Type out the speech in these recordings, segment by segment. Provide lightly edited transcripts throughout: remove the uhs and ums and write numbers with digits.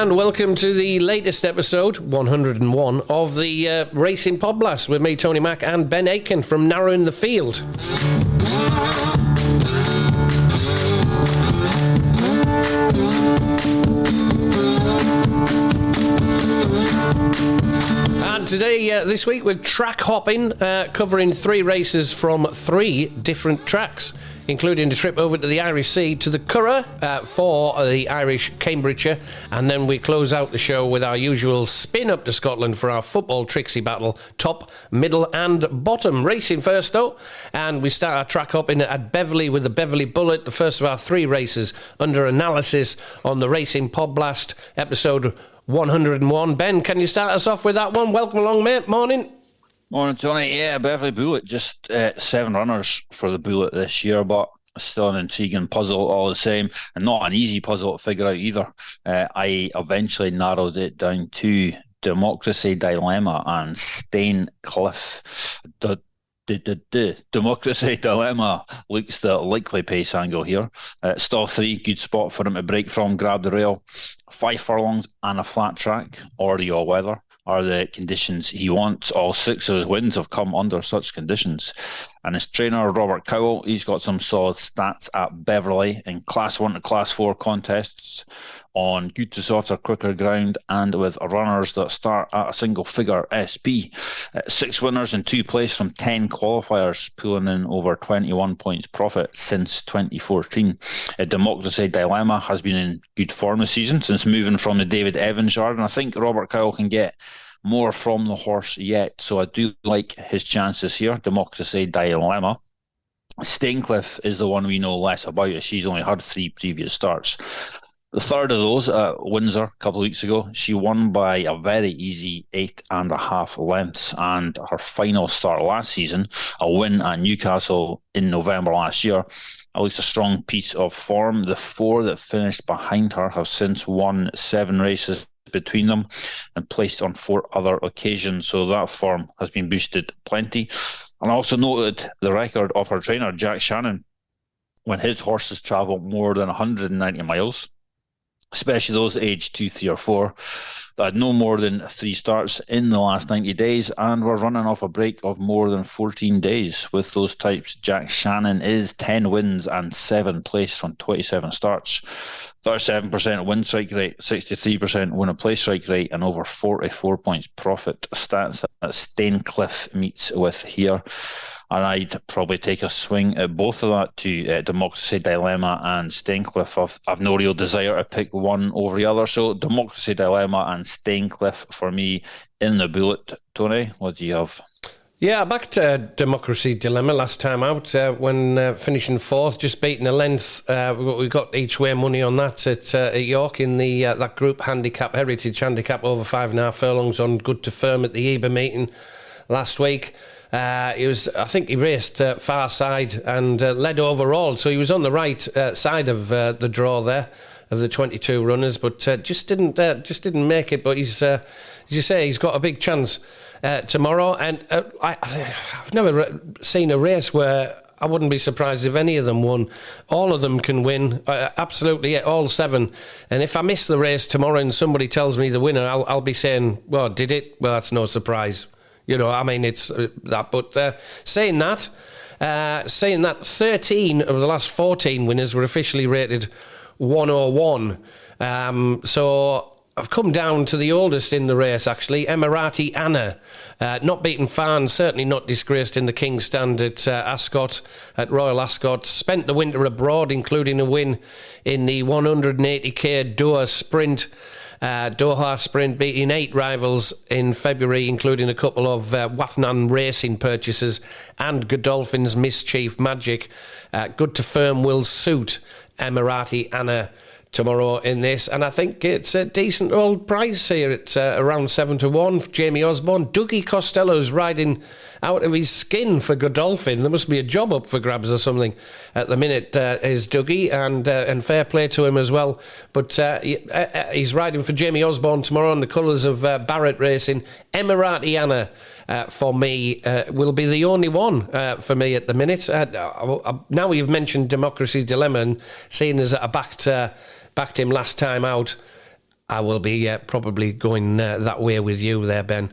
And welcome to the latest episode, 101, of the Racing Podblast with me, Tony Mack, and Ben Aiken from Narrowing the Field. And today, this week, we're track hopping, covering 3 races from 3 different tracks, including a trip over to the Irish Sea to the Curragh for the Irish Cambridgeshire, and then we close out the show with our usual spin up to Scotland for our football trixie battle, top, middle and bottom. Racing first though, and we start our track hopping at Beverley with the Beverley Bullet, the first of our 3 races under analysis on the Racing Podblast, episode 101. Ben, can you start us off with that one? Welcome along, mate. Morning. Morning, Tony. Yeah, Beverley Bullet, just 7 runners for the Bullet this year, but still an intriguing puzzle all the same, and not an easy puzzle to figure out either. I eventually narrowed it down to Democracy Dilemma and Staincliffe. Democracy Dilemma looks the likely pace angle here. Stall 3, good spot for him to break from, grab the rail. 5 furlongs and a flat track, or the all-weather are the conditions he wants. All 6 of his wins have come under such conditions. And his trainer, Robert Cowell, he's got some solid stats at Beverley in Class 1 to Class 4 contests on good to softer, quicker ground, and with runners that start at a single figure SP. 6 winners in 2 places from 10 qualifiers, pulling in over 21 points profit since 2014. Democracy Dilemma has been in good form this season since moving from the David Evans yard, and I think Robert Cowell can get more from the horse yet, so I do like his chances here. Democracy Dilemma. Staincliffe is the one we know less about, as she's only had 3 previous starts. The third of those at Windsor a couple of weeks ago, she won by a very easy 8.5 lengths, and her final start last season, a win at Newcastle in November last year, at least a strong piece of form. The 4 that finished behind her have since won 7 races between them and placed on 4 other occasions, so that form has been boosted plenty. And I also noted the record of her trainer, Jack Shannon, when his horses travel more than 190 miles, especially those aged 2, 3 or 4, that had no more than 3 starts in the last 90 days and were running off a break of more than 14 days. With those types, Jack Shannon is 10 wins and 7 placed from 27 starts. 37% win strike rate, 63% win and place strike rate, and over 44 points profit. Stats that Staincliffe meets with here. And I'd probably take a swing at both of that to Democracy Dilemma and Staincliffe. I've no real desire to pick one over the other. So Democracy Dilemma and Staincliffe for me in the Bullet. Tony, what do you have? Yeah, back to Democracy Dilemma last time out when finishing 4th, just beating a length. We got each way money on that at York in the that group handicap, Heritage Handicap, over 5.5 furlongs on good to firm at the EBA meeting last week. I think he raced far side and led overall, so he was on the right side of the draw there of the 22 runners, but just didn't make it. But he's, as you say, he's got a big chance tomorrow. And I've never seen a race where I wouldn't be surprised if any of them won. All of them can win, absolutely, yeah, all 7. And if I miss the race tomorrow and somebody tells me the winner, I'll be saying, well, did it? Well, that's no surprise. You know, I mean, it's that. But saying that, 13 of the last 14 winners were officially rated 101. So I've come down to the oldest in the race, actually, Emirati Anna. Not beaten Farn, certainly not disgraced in the King's Stand at Ascot, at Royal Ascot. Spent the winter abroad, including a win in the 180k Doha Sprint, beating 8 rivals in February, including a couple of Wathnan Racing purchases and Godolphin's Mischief Magic. Good to firm will suit Emirati Anna tomorrow in this, and I think it's a decent old price here. It's around 7-1. Jamie Osborne. Dougie Costello's riding out of his skin for Godolphin. There must be a job up for grabs or something at the minute, is Dougie, and fair play to him as well. But he's riding for Jamie Osborne tomorrow on the colours of Barrett Racing. Emirati Anna, for me, will be the only one for me at the minute. Now you've mentioned Democracy Dilemma, and seeing as I backed him last time out, I will be probably going that way with you there, Ben,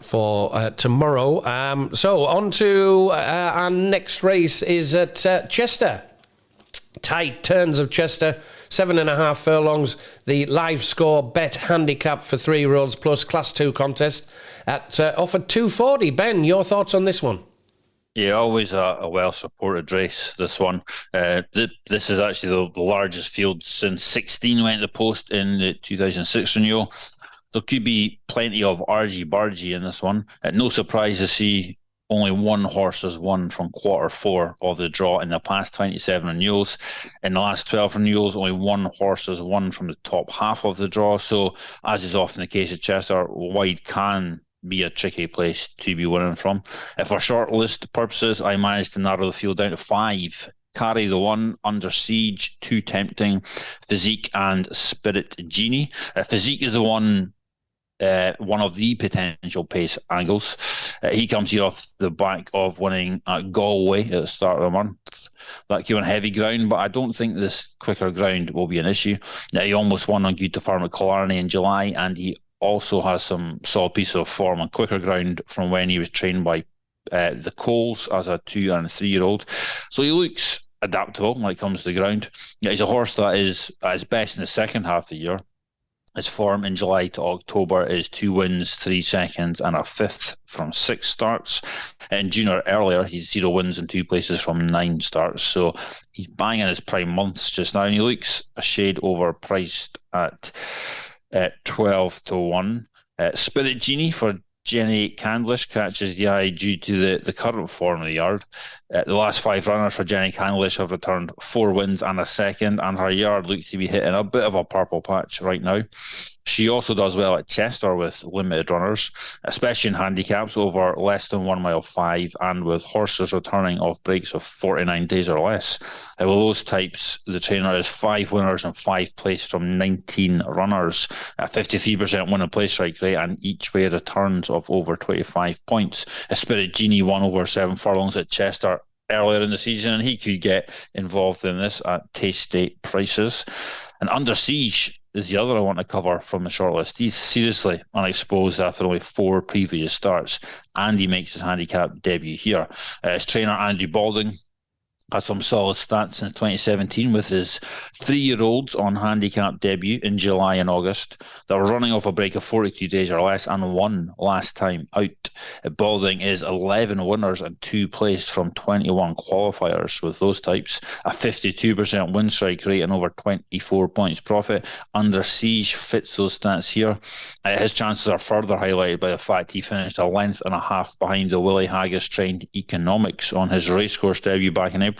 for tomorrow. So on to our next race is at Chester. Tight turns of Chester, 7.5 furlongs. The Livescorebet handicap for 3-year-olds plus Class 2 contest at offered 240. Ben, your thoughts on this one? Yeah, always a well-supported race, this one. This is actually the largest field since 16 went to the post in the 2006 renewal. There could be plenty of argy-bargy in this one. No surprise to see only one horse has won from quarter 4 of the draw in the past 27 renewals. In the last 12 renewals, only one horse has won from the top half of the draw. So, as is often the case at Chester, wide can be a tricky place to be winning from. For short list purposes, I managed to narrow the field down to 5. Curragh the 1, Under Siege, Too Tempting, Physique and Spirit Genie. Physique is the one of the potential pace angles. He comes here off the back of winning at Galway at the start of the month. That came on heavy ground, but I don't think this quicker ground will be an issue. He almost won on Good to Farm at Killarney in July, and he also has some solid piece of form on quicker ground from when he was trained by the Coles as a 2 and 3-year-old. So he looks adaptable when it comes to the ground. He's a horse that is at his best in the second half of the year. His form in July to October is 2 wins, 3 seconds, and a 5th from 6 starts. In June or earlier, he's 0 wins and 2 places from 9 starts. So he's banging his prime months just now, and he looks a shade overpriced at 12 to 1. Spirit Genie for Jenny Candlish catches the eye due to the current form of the yard. The last 5 runners for Jenny Candlish have returned 4 wins and a 2nd, and her yard looks to be hitting a bit of a purple patch right now. She also does well at Chester with limited runners, especially in handicaps over less than 1 mile 5 and with horses returning off breaks of 49 days or less. With those types, the trainer is 5 winners and 5 placed from 19 runners, a 53% winning place strike rate, and each way returns of over 25 points. Spirit Genie won over 7 furlongs at Chester earlier in the season, and he could get involved in this at tasty prices. And Under Siege is the other I want to cover from the shortlist. He's seriously unexposed after only 4 previous starts, and he makes his handicap debut here. His trainer, Andrew Balding, has some solid stats since 2017 with his 3-year-olds on handicap debut in July and August. They were running off a break of 42 days or less and won last time out. Balding is 11 winners and 2 placed from 21 qualifiers with those types, a 52% win strike rate and over 24 points profit. Under Siege fits those stats here. His chances are further highlighted by the fact he finished 1.5 lengths behind the Willie Haggis trained Economics on his racecourse debut back in April.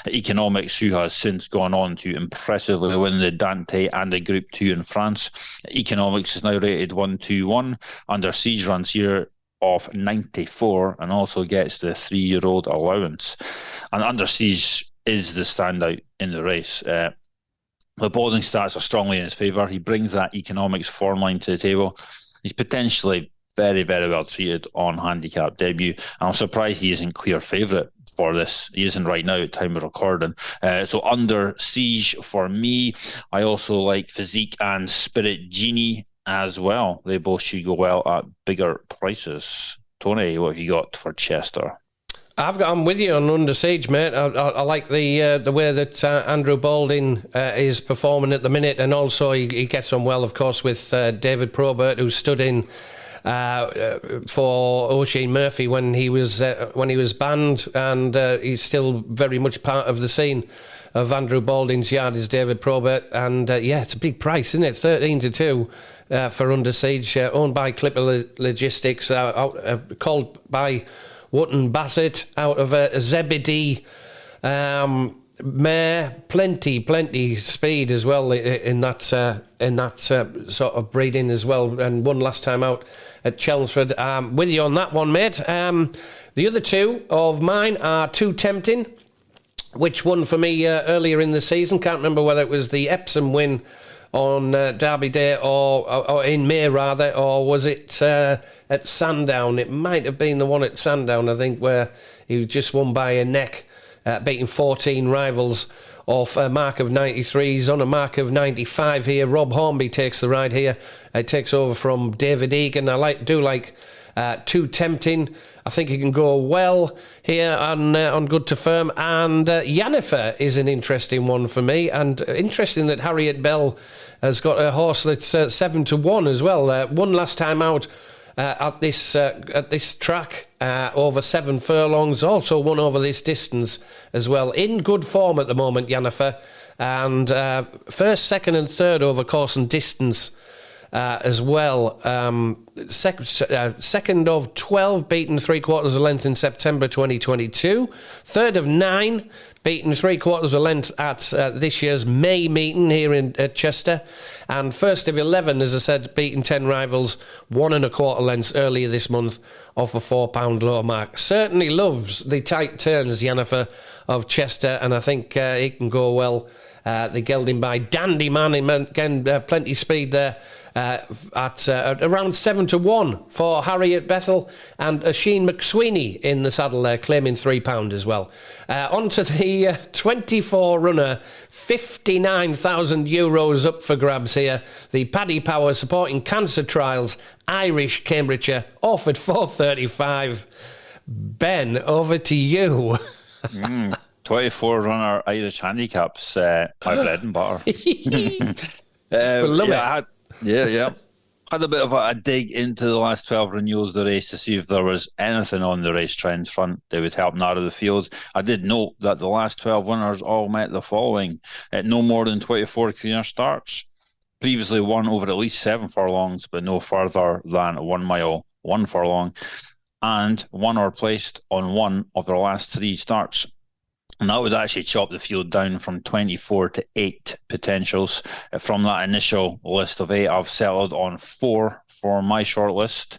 Economics, who has since gone on to impressively win the Dante and the Group 2 in France. Economics is now rated 121. Under Siege runs here off 94 and also gets the 3-year-old allowance. And Under Siege is the standout in the race. The Balding stats are strongly in his favour. He brings that Economics form line to the table. He's potentially very, very well treated on handicap debut. And I'm surprised he isn't clear favourite for this. He isn't right now at time of recording. So Under Siege for me. I also like Physique and Spirit Genie as well. They both should go well at bigger prices. Tony, what have you got for Chester? I'm with you on Under Siege, mate. I like the way that Andrew Balding is performing at the minute, and also he gets on well, of course, with David Probert, who stood in for O'Shane Murphy when he was banned, and he's still very much part of the scene of Andrew Balding's yard is David Probert, and it's a big price, isn't it? 13 to 2 for Under Siege, owned by Clipper Logistics, called by Wootton Bassett out of a Zebedee mare, plenty speed as well in that sort of breeding as well, and won last time out at Chelmsford. With you on that one, mate. The other 2 of mine are Too Tempting, which won for me earlier in the season. Can't remember whether it was the Epsom win on Derby Day or in May rather, or was it at Sandown? It might have been the one at Sandown, I think, where he just won by a neck beating 14 rivals off a mark of 93. He's on a mark of 95 here. Rob Hornby takes the ride here. It takes over from David Egan. I do like Too Tempting. I think he can go well here on Good to Firm. And Yennefer is an interesting one for me. And interesting that Harriet Bell has got a horse that's 7-1 as well. Won last time out at this track over 7 furlongs. Also won over this distance as well. In good form at the moment, Yennefer. And first, second and third over course and distance as well. Second of 12, beaten 3/4 of a length in September 2022. Third of 9, beaten 3/4 of a length at this year's May meeting here at Chester. And first of 11, as I said, beaten 10 rivals, 1 1/4 lengths earlier this month off a £4 low mark. Certainly loves the tight turns, Yennefer of Chester, and I think he can go well. The gelding by Dandy Man, again, plenty of speed there. At around 7-1 for Harriet Bethel, and Sheen McSweeney in the saddle there, claiming £3 as well. On to the 24 runner, €59,000 up for grabs here. The Paddy Power supporting cancer trials, Irish Cambridgeshire, offered 435. Ben, over to you. 24 runner Irish handicaps, my bread and butter. Love it. Yeah. Had a bit of a dig into the last 12 renewals of the race to see if there was anything on the race trends front that would help narrow the field. I did note that the last 12 winners all met the following: at no more than 24 cleaner starts, previously won over at least 7 furlongs, but no further than 1 mile, 1 furlong, and won or placed on 1 of their last 3 starts. And that would actually chop the field down from 24 to 8 potentials. From that initial list of 8, I've settled on 4 for my shortlist.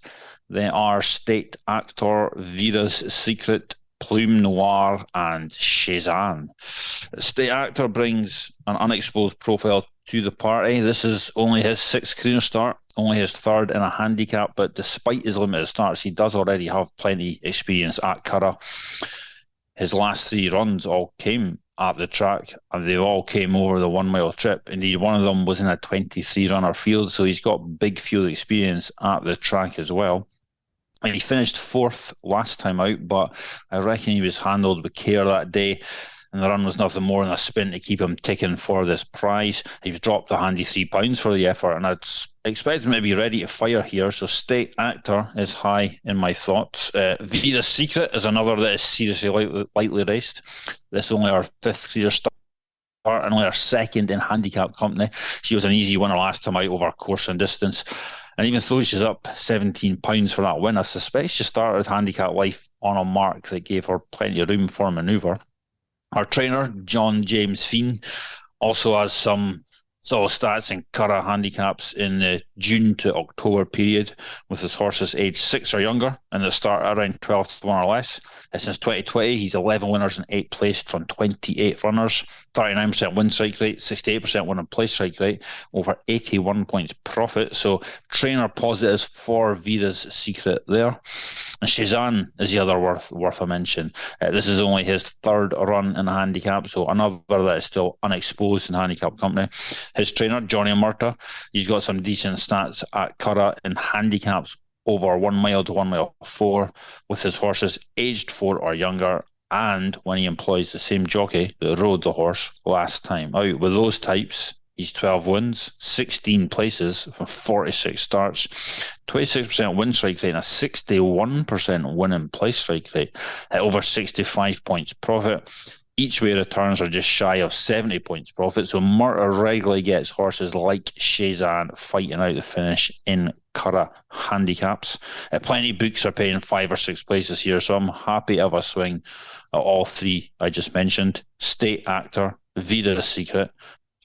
They are State Actor, Vera's Secret, Plume Noir, and Shazan. State Actor brings an unexposed profile to the party. This is only his 6th cleaner start, only his 3rd in a handicap, but despite his limited starts, he does already have plenty experience at Curragh. His last 3 runs all came at the track, and they all came over the 1 mile trip. Indeed, one of them was in a 23 runner field, so he's got big field experience at the track as well. And he finished 4th last time out, but I reckon he was handled with care that day, and the run was nothing more than a spin to keep him ticking for this prize. He's dropped a handy £3 for the effort, and I'd expect him to be ready to fire here. So State Actor is high in my thoughts. Vera's Secret is another that is seriously lightly raced. This is only our 5th clear start and only our 2nd in handicap company. She was an easy winner last time out over course and distance. And even though she's up £17 for that win, I suspect she started handicap life on a mark that gave her plenty of room for manoeuvre. Our trainer, John James Feen, also has some solid stats in Curragh handicaps in the June to October period, with his horses aged 6 or younger and the start around 12th one or less. Since 2020, he's 11 winners and 8 placed from 28 runners, 39% win strike rate, 68% win and place strike rate, over 81 points profit. So trainer positives for Vera's Secret there. And Shazan is the other worth a mention. This is only his 3rd run in a handicap, so another that is still unexposed in handicap company. His trainer, Johnny Murta, he's got some decent stats at Curragh in handicaps over 1 mile to 1 mile 4, with his horses aged 4 or younger, and when he employs the same jockey that rode the horse last time out. With those types, he's 12 wins, 16 places from 46 starts, 26% win strike rate, and a 61% win and place strike rate at over 65 points profit. Each way returns are just shy of 70 points profit, so Murta regularly gets horses like Shazan fighting out the finish in Curragh handicaps. Plenty of books are paying 5 or 6 places here, so I'm happy to have a swing at all 3 I just mentioned: State Actor, Vera's Secret,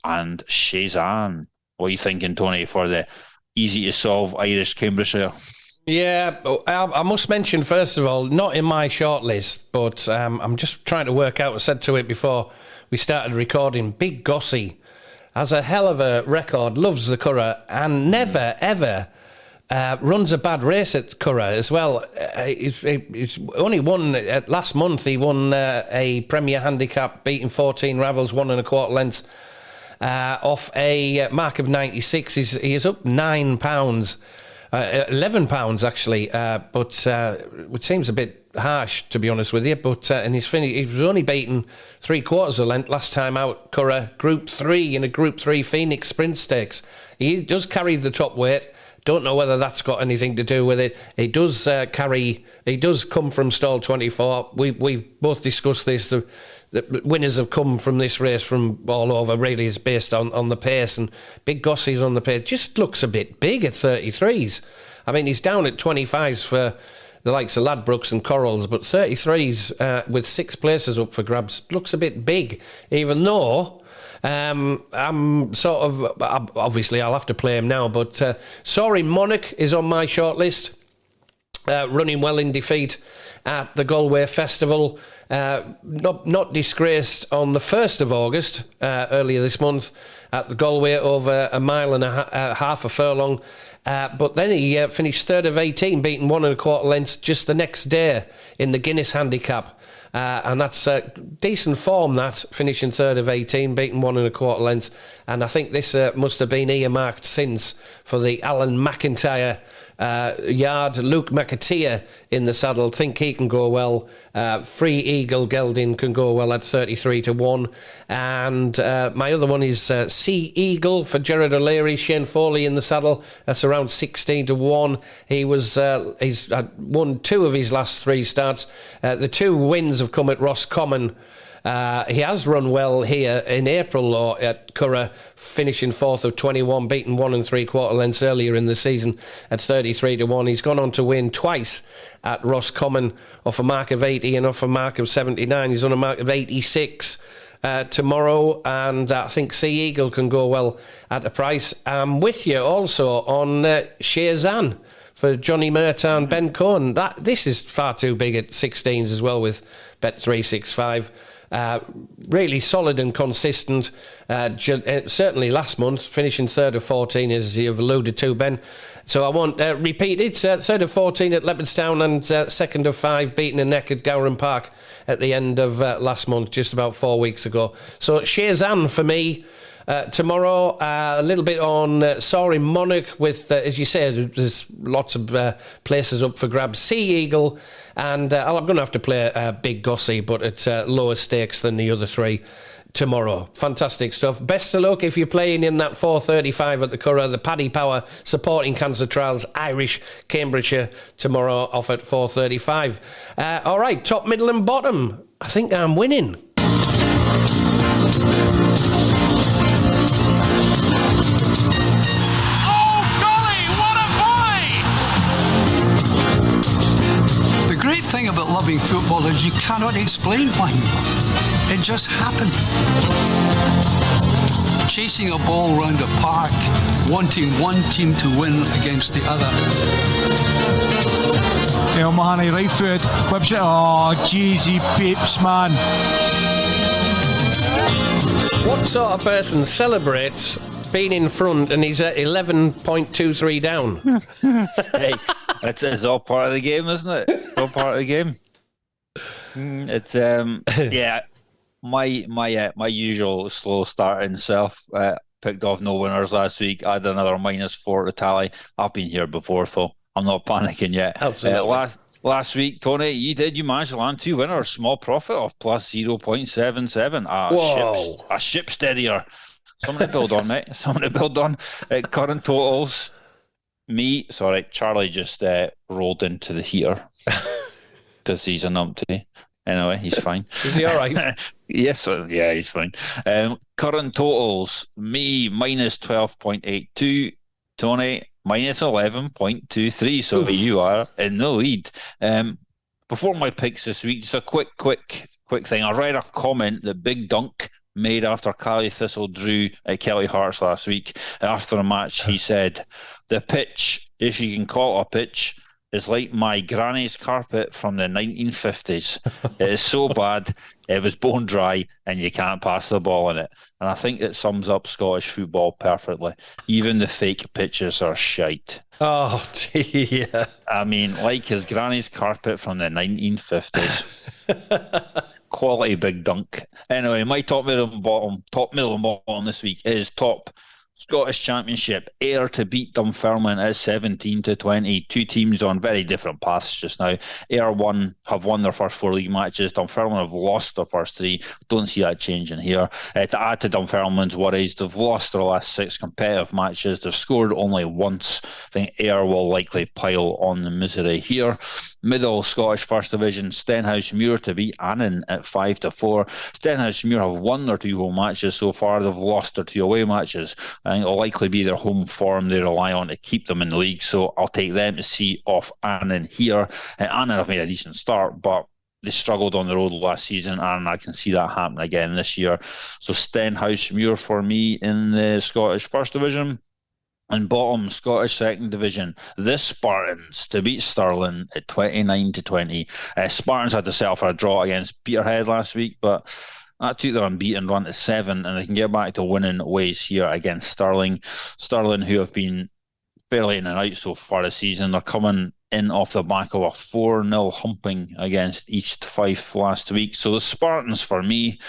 and Shazan. What are you thinking, Tony, for the easy-to-solve Irish Cambridgeshire? Yeah, I must mention, first of all, not in my shortlist, but I'm just trying to work out, I said to it before we started recording, Big Gossie has a hell of a record, loves the Curragh, and never, ever runs a bad race at Curragh as well. He's only won last month. He won a Premier Handicap, beating 14 Ravels, 1 1/4 lengths off a mark of 96. He is up £9, £11 actually, but it seems a bit harsh, to be honest with you. But and he was only beaten 3/4 length last time out. Curragh Group 3 in a Group 3 Phoenix Sprint Stakes. He does carry the top weight. Don't know whether that's got anything to do with it. He does come from stall 24. We've both discussed this. The winners have come from this race from all over. Really, it's based on the pace, and Big Gossie's on the pace. Just looks a bit big at 33s. I mean, he's down at 25s for the likes of Ladbrokes and Corals, but 33s with 6 places up for grabs looks a bit big, even though I'm sort of, obviously I'll have to play him now, but Soaring Monarch is on my shortlist, running well in defeat at the Galway Festival, not disgraced on the 1st of August, earlier this month, at the Galway over a mile and half a furlong. But then he finished 3rd of 18, beating 1 1/4 lengths just the next day in the Guinness Handicap. And that's decent form, that, finishing 3rd of 18, beating 1 1/4 lengths. And I think this must have been earmarked since for the Alan McIntyre yard. Luke McAteer in the saddle. Think he can go well. Free Eagle Gelding can go well at 33 to 1. And my other one is Sea Eagle for Gerard O'Leary. Shane Foley in the saddle. That's around 16 to 1. He's won 2 of his last 3 starts. The 2 wins have come at Roscommon. He has run well here in April or at Curragh, finishing 4th of 21, beaten 1 3/4 lengths earlier in the season at 33 to 1. He's gone on to win twice at Roscommon off a mark of 80 and off a mark of 79. He's on a mark of 86 tomorrow, and I think Sea Eagle can go well at a price. I'm with you also on Shazan for Johnny Murtagh and Ben Cohen. This is far too big at 16s as well with Bet365. Really solid and consistent, certainly last month, finishing 3rd of 14, as you've alluded to, Ben. So I won't repeat it. 3rd of 14 at Leopardstown and 2nd of 5, beating a neck at Gowran Park at the end of last month, just about 4 weeks ago. So Shazan for me. Tomorrow, a little bit on Soaring Monarch with, as you said, there's lots of places up for grabs. Sea Eagle, and I'm going to have to play Big Gossie, but at lower stakes than the other 3 tomorrow. Fantastic stuff. Best of luck if you're playing in that 4:35 at the Curragh, the Paddy Power Supporting Cancer Trials Irish Cambridgeshire tomorrow off at 4:35. All right, top, middle and bottom. I think I'm winning. Thing about loving football is you cannot explain why you love it. It just happens. Chasing a ball round a park, wanting one team to win against the other. El Mahoney, right foot, whips it. Oh, jeez, peeps, man. What sort of person celebrates being in front and he's at 11.23 down? Hey, it's all part of the game, isn't it? It's all part of the game. It's yeah. My usual slow starting self picked off no winners last week. I had another -4 to tally. I've been here before, so I'm not panicking yet. Absolutely. Last week, Tony, you managed to land 2 winners, small profit of plus 0.77. A ship steadier. Something to build on, mate. Something to build on. Current totals. Charlie just rolled into the heater because he's a numpty. Anyway, he's fine. Is he all right? Yes, yeah, he's fine. Current totals, me minus 12.82, Tony minus 11.23. So you are in the lead. Before my picks this week, just a quick thing. I read a comment that Big Dunk made after Cali Thistle drew at Kelly Hearts last week. After the match, he said, "The pitch, if you can call it a pitch, is like my granny's carpet from the 1950s. It is so bad, it was bone dry, and you can't pass the ball in it. And I think it sums up Scottish football perfectly. Even the fake pitches are shite. Oh, dear. I mean, like his granny's carpet from the 1950s. Quality big dunk. Anyway, my top, middle, and bottom this week is top Scottish Championship. Ayr to beat Dunfermline at 17-20. Two teams on very different paths just now. Ayr have won their first 4 league matches. Dunfermline have lost their first 3. Don't see that changing here. To add to Dunfermline's worries, they've lost their last 6 competitive matches. They've scored only once. I think Ayr will likely pile on the misery here. Middle Scottish First Division, Stenhousemuir to beat Annan at 5-4. Stenhousemuir have won their 2 home matches so far. They've lost their 2 away matches. I think it'll likely be their home form they rely on to keep them in the league, so I'll take them to see off Annan here. Annan have made a decent start, but they struggled on the road last season, and I can see that happen again this year. So Stenhousemuir for me in the Scottish First Division. And bottom, Scottish Second Division, the Spartans to beat Stirling at 29-20. Spartans had to settle for a draw against Peterhead last week, but that took their unbeaten run to 7, and they can get back to winning ways here against Stirling. Stirling, who have been fairly in and out so far this season, they're coming in off the back of a 4-0 humping against East Fife last week. So the Spartans, for me,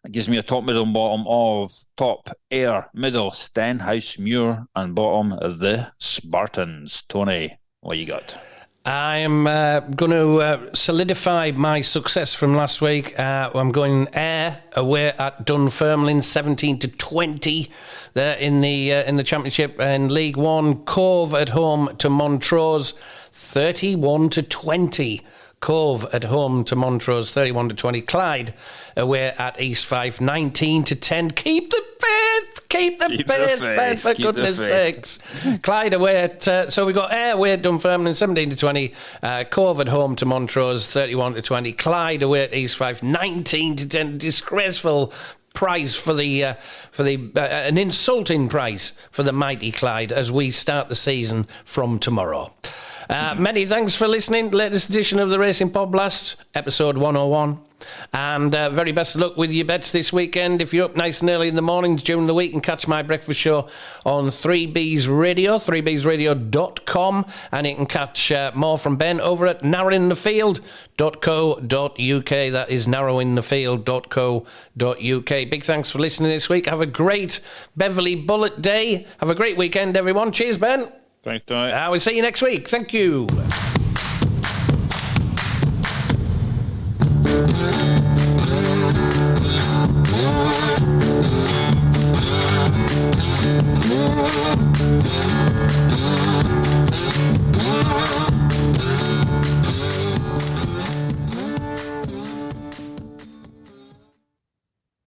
it gives me a top, middle, and bottom of top, Ayr, middle, Stenhousemuir, and bottom, the Spartans. Tony, what you got? I'm going to solidify my success from last week. I'm going Ayr away at Dunfermline, 17-20. They're in the Championship and League One. Cove at home to Montrose, 31-20. Cove at home to Montrose, 31-20. Clyde away at East Fife, 19-10. Keep the faith, keep the faith, man, for goodness sakes. Clyde away at, so we got Ayr away at Dunfermline, 17-20. Cove at home to Montrose, 31-20. Clyde away at East Fife, 19-10. Disgraceful price for the an insulting price for the mighty Clyde as we start the season from tomorrow. Many thanks for listening. Latest edition of the Racing Podblast, episode 101. And very best of luck with your bets this weekend. If you're up nice and early in the mornings during the week, and catch my breakfast show on 3B's Radio, 3bsradio.com. And you can catch more from Ben over at narrowinthefield.co.uk. That is narrowinthefield.co.uk. Big thanks for listening this week. Have a great Beverley Bullet Day. Have a great weekend, everyone. Cheers, Ben. Thanks, Tony. I will see you next week. Thank you.